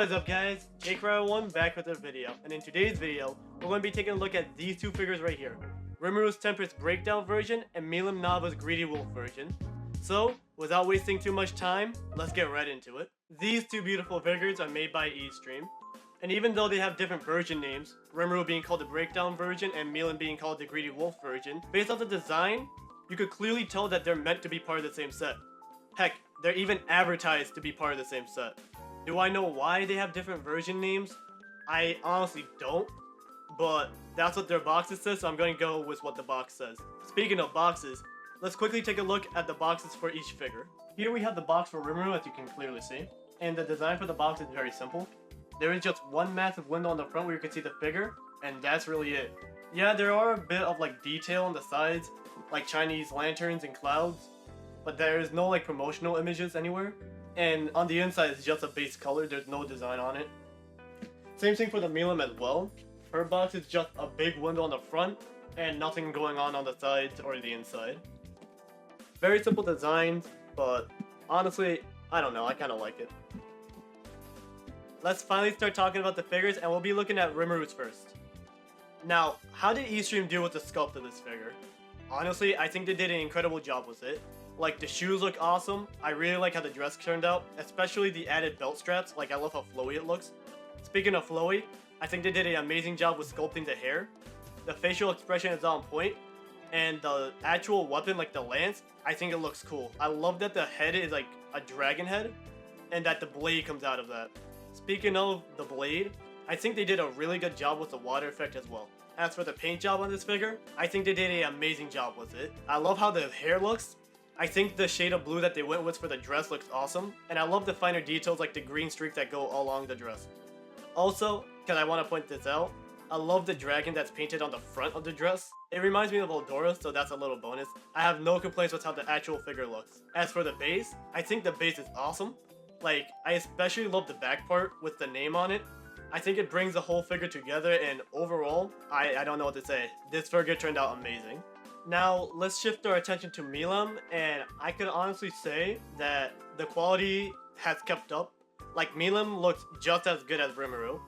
What is up guys, JakeRider1 back with a video, and in today's video, we're going to be taking a look at these two figures right here. Rimuru's Tempest Breakdown version and Millim Nava's Greedy Wolf version. So, without wasting too much time, let's get right into it. These two beautiful figures are made by Estream, and even though they have different version names, Rimuru being called the Breakdown version and Millim being called the Greedy Wolf version, based off the design, you could clearly tell that they're meant to be part of the same set. Heck, they're even advertised to be part of the same set. Do I know why they have different version names? I honestly don't, but that's what their boxes says, so I'm going to go with what the box says. Speaking of boxes, let's quickly take a look at the boxes for each figure. Here we have the box for Rimuru, as you can clearly see, and the design for the box is very simple. There is just one massive window on the front where you can see the figure, and that's really it. Yeah, there are a bit of like detail on the sides, like Chinese lanterns and clouds, but there is no like promotional images anywhere. And on the inside, it's just a base color, there's no design on it. Same thing for the Millim as well. Her box is just a big window on the front, and nothing going on the sides or the inside. Very simple designs, but honestly, I don't know, I kinda like it. Let's finally start talking about the figures, and we'll be looking at Rimuru's first. Now, how did Estream do with the sculpt of this figure? Honestly, I think they did an incredible job with it. Like, the shoes look awesome. I really like how the dress turned out, especially the added belt straps. Like, I love how flowy it looks. Speaking of flowy, I think they did an amazing job with sculpting the hair. The facial expression is on point, and the actual weapon, like the lance, I think it looks cool. I love that the head is like a dragon head, and that the blade comes out of that. Speaking of the blade, I think they did a really good job with the water effect as well. As for the paint job on this figure, I think they did an amazing job with it. I love how the hair looks. I think the shade of blue that they went with for the dress looks awesome, and I love the finer details like the green streak that go along the dress. Also, because I want to point this out, I love the dragon that's painted on the front of the dress. It reminds me of Eldora, so that's a little bonus. I have no complaints with how the actual figure looks. As for the base, I think the base is awesome. Like, I especially love the back part with the name on it. I think it brings the whole figure together, and overall, I don't know what to say. This figure turned out amazing. Now, let's shift our attention to Millim, and I could honestly say that the quality has kept up. Like, Millim looks just as good as Rimuru.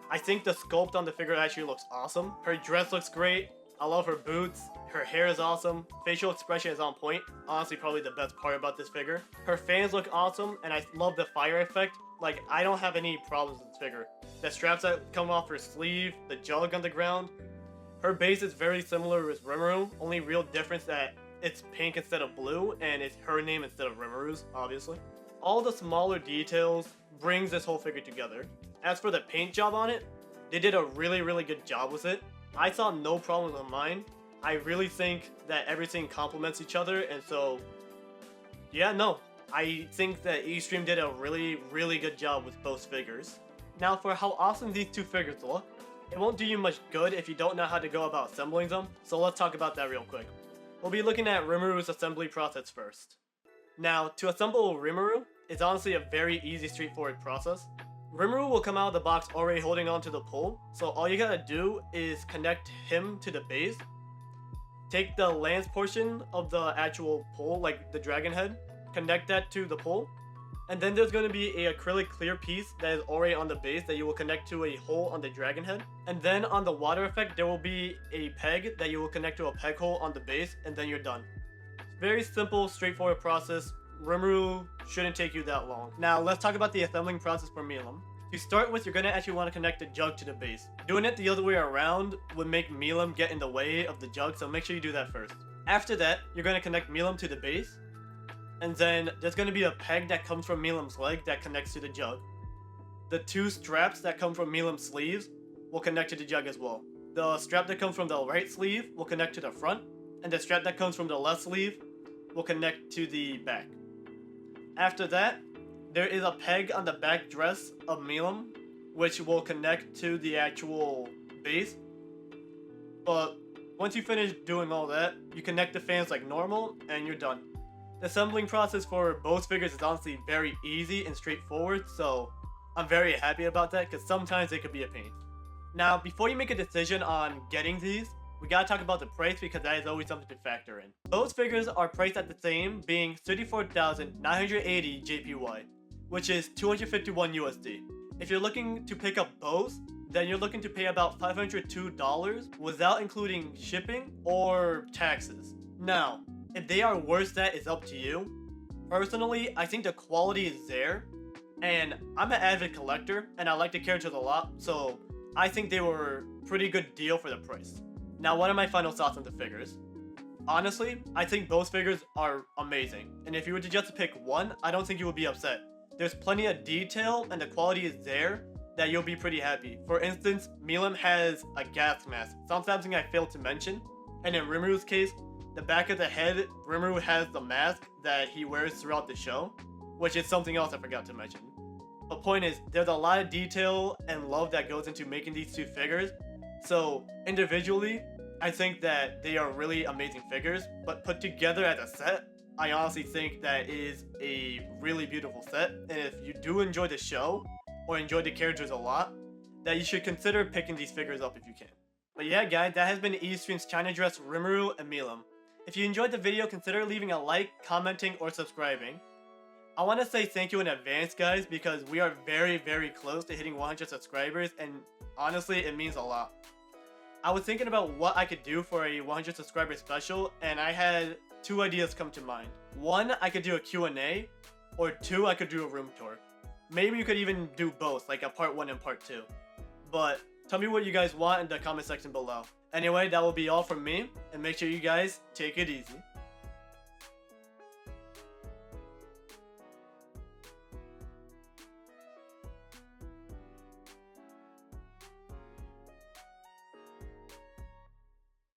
I think the sculpt on the figure actually looks awesome. Her dress looks great. I love her boots. Her hair is awesome. Facial expression is on point. Honestly, probably the best part about this figure. Her fans look awesome, and I love the fire effect. Like, I don't have any problems with this figure. The straps that come off her sleeve, the jug on the ground. Her base is very similar with Rimuru, only real difference that it's pink instead of blue, and it's her name instead of Rimuru's, obviously. All the smaller details brings this whole figure together. As for the paint job on it, they did a really good job with it. I saw no problems on mine. I really think that everything complements each other, and so, yeah, no. I think that Estream did a really good job with both figures. Now, for how awesome these two figures look, it won't do you much good if you don't know how to go about assembling them, so let's talk about that real quick. We'll be looking at Rimuru's assembly process first. Now, to assemble Rimuru, it's honestly a very easy, straightforward process. Rimuru will come out of the box already holding on to the pole, so all you gotta do is connect him to the base. Take the lance portion of the actual pole, like the dragon head, connect that to the pole, and then there's going to be an acrylic clear piece that is already on the base that you will connect to a hole on the dragon head. And then on the water effect, there will be a peg that you will connect to a peg hole on the base, and then you're done. Very simple, straightforward process. Rimuru shouldn't take you that long. Now, let's talk about the assembling process for Millim. To start with, you're going to actually want to connect the jug to the base. Doing it the other way around would make Millim get in the way of the jug, so make sure you do that first. After that, you're going to connect Millim to the base. And then there's going to be a peg that comes from Millim's leg that connects to the jug. The two straps that come from Millim's sleeves will connect to the jug as well. The strap that comes from the right sleeve will connect to the front, and the strap that comes from the left sleeve will connect to the back. After that, there is a peg on the back dress of Millim, which will connect to the actual base. But once you finish doing all that, you connect the fans like normal, and you're done. The assembling process for both figures is honestly very easy and straightforward, so I'm very happy about that because sometimes they could be a pain. Now, before you make a decision on getting these, we gotta talk about the price because that is always something to factor in. Both figures are priced at the same, being 34,980 JPY, which is 251 USD. If you're looking to pick up both, then you're looking to pay about $502 without including shipping or taxes. Now, if they are worth that, it's up to you. Personally, I think the quality is there, and I'm an avid collector and I like the characters a lot, so I think they were a pretty good deal for the price. Now, what are my final thoughts on the figures? Honestly, I think both figures are amazing, and if you were to just pick one, I don't think you would be upset. There's plenty of detail and the quality is there that you'll be pretty happy. For instance, Millim has a gas mask, something I failed to mention, and in Rimuru's case, the back of the head, Rimuru has the mask that he wears throughout the show, which is something else I forgot to mention. The point is, there's a lot of detail and love that goes into making these two figures, so individually, I think that they are really amazing figures, but put together as a set, I honestly think that is a really beautiful set, and if you do enjoy the show, or enjoy the characters a lot, that you should consider picking these figures up if you can. But yeah guys, that has been Estream's China Dress Rimuru and Millim. If you enjoyed the video, consider leaving a like, commenting, or subscribing. I want to say thank you in advance guys, because we are very close to hitting 100 subscribers, and honestly it means a lot. I was thinking about what I could do for a 100 subscriber special, and I had two ideas come to mind. One, I could do a Q&A, or two, I could do a room tour. Maybe you could even do both, like a part 1 and part 2. But tell me what you guys want in the comment section below. Anyway, that will be all from me, and make sure you guys take it easy.